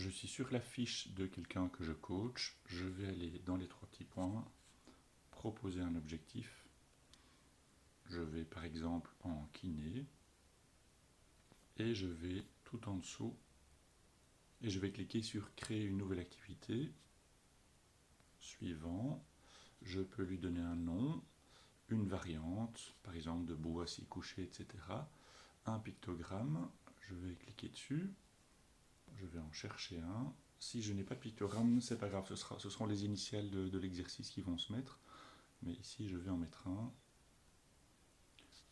je suis sur la fiche de quelqu'un que je coach, je vais aller dans les 3 petits points, proposer un objectif. Je vais par exemple en kiné et je vais tout en dessous et je vais cliquer sur créer une nouvelle activité. Suivant, je peux lui donner un nom, une variante, par exemple debout, assis, couché, etc. Un pictogramme, je vais cliquer dessus, je vais en chercher un. Si je n'ai pas de pictogramme, c'est pas grave, ce seront les initiales de l'exercice qui vont se mettre. Mais ici, je vais en mettre un.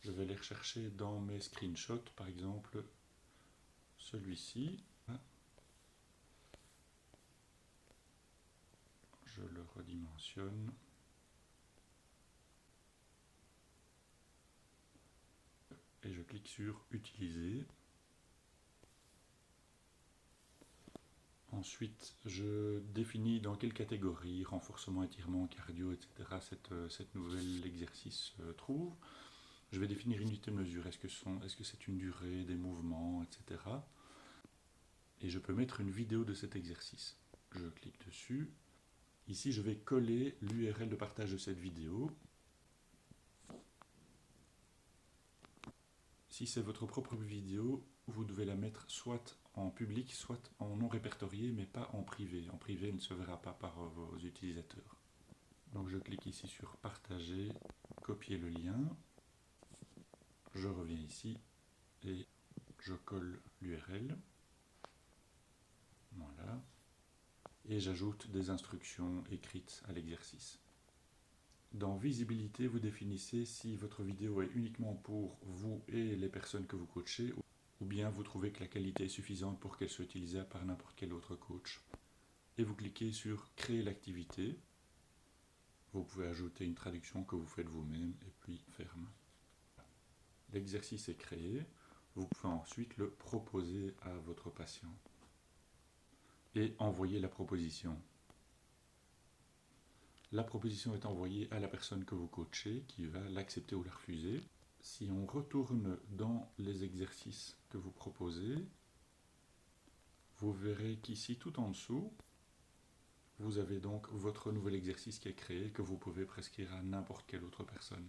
Je vais les rechercher dans mes screenshots, par exemple celui-ci. Je le redimensionne. Et je clique sur Utiliser. Ensuite, je définis dans quelle catégorie, renforcement, étirement, cardio, etc. cette nouvelle exercice se trouve. Je vais définir une unité de mesure. Est-ce que c'est une durée, des mouvements, etc. Et je peux mettre une vidéo de cet exercice. Je clique dessus. Ici, je vais coller l'URL de partage de cette vidéo. Si c'est votre propre vidéo, vous devez la mettre soit en public, soit en non répertorié, mais pas en privé. En privé, elle ne se verra pas par vos utilisateurs. Donc je clique ici sur partager, copier le lien. Je reviens ici et je colle l'URL. Voilà. Et j'ajoute des instructions écrites à l'exercice. Dans visibilité, vous définissez si votre vidéo est uniquement pour vous et les personnes que vous coachez, ou bien vous trouvez que la qualité est suffisante pour qu'elle soit utilisable par n'importe quel autre coach. Et vous cliquez sur créer l'activité. Vous pouvez ajouter une traduction que vous faites vous-même et puis ferme. L'exercice est créé. Vous pouvez ensuite le proposer à votre patient et envoyer la proposition. La proposition est envoyée à la personne que vous coachez qui va l'accepter ou la refuser. Si on retourne dans les exercices que vous proposez, vous verrez qu'ici tout en dessous, vous avez donc votre nouvel exercice qui est créé que vous pouvez prescrire à n'importe quelle autre personne.